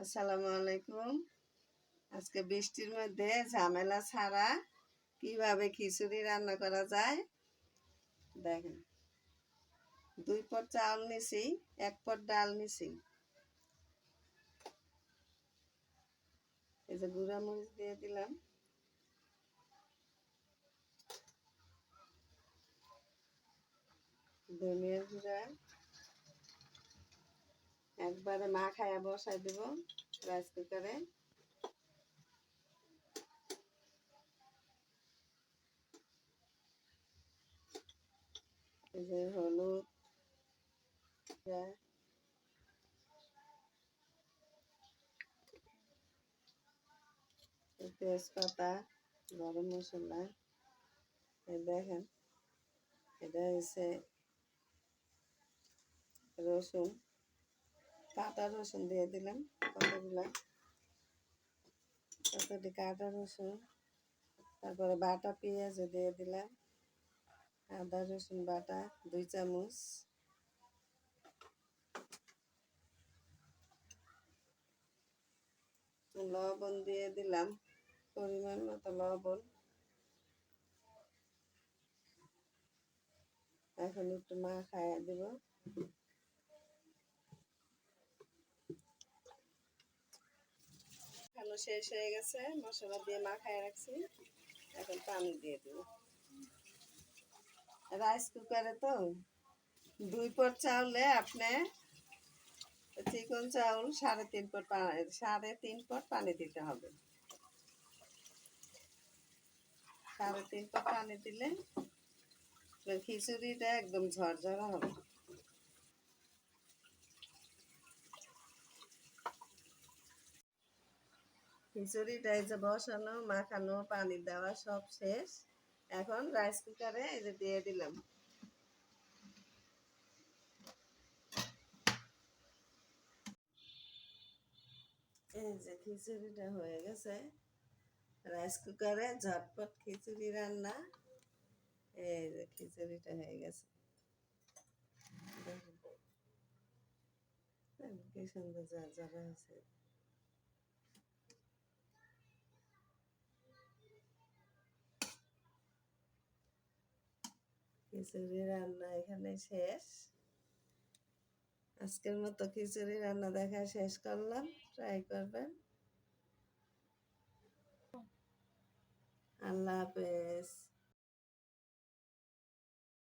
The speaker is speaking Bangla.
আসসালামু আলাইকুম। আজকে বৃষ্টির মধ্যে ঝামেলা ছাড়া কিভাবে খিচুড়ি রান্না করা যায় দেখেন। 2 পট চাউল নিছি, 1 পট ডাল নিছি। এই যে গুঁড়া মরিচ দিয়ে দিলাম, ধনিয়ার গুঁড়া একবারে মাখায়া বসাই দেব রাইস কুকারে। এই যে হলুদ, তেজপাতা, গরম মশলা, এই দেখেন এটা হচ্ছে রসুন, কাঁচা রসুন দিয়ে দিলাম কতটি কাঁচা রসুন, তারপরে বাটা পেঁয়াজ দিয়ে দিলাম, আদা রসুন বাটা 2 চামচ, লবণ দিয়ে দিলাম পরিমাণ মতো লবণ। এখন একটু মাখায়া দেব। মাখানো শেষ হয়ে গেছে, মশলা দিয়ে মাখায় রাখছি। এখন পানি দিয়ে দেব। রাইস কুকারে তো 2 পট চাউলে আপনি চিকন চাউল 3.5 পট পানি দিতে হবে। 3.5 পট পানি দিলে খিচুড়িটা একদম ঝরঝরা হবে। খিচুড়িটা এই যে বসানো, মাখানো, পানি দেওয়া সব শেষ। এখন রাইস কুকারে এই যে দিয়ে দিলাম। এই যে খিচুড়িটা হয়ে গেছে। রাইস কুকারে ঝটপট খিচুড়ি রান্না। এই যে খিচুড়িটা হয়ে গেছে, কি সুন্দর ঝরঝরা হয়েছে। খিচুড়ি রান্না এখানে শেষ। আজকের মতো খিচুড়ি রান্না দেখা শেষ করলাম। ট্রাই করবেন। আল্লাহ হাফেজ।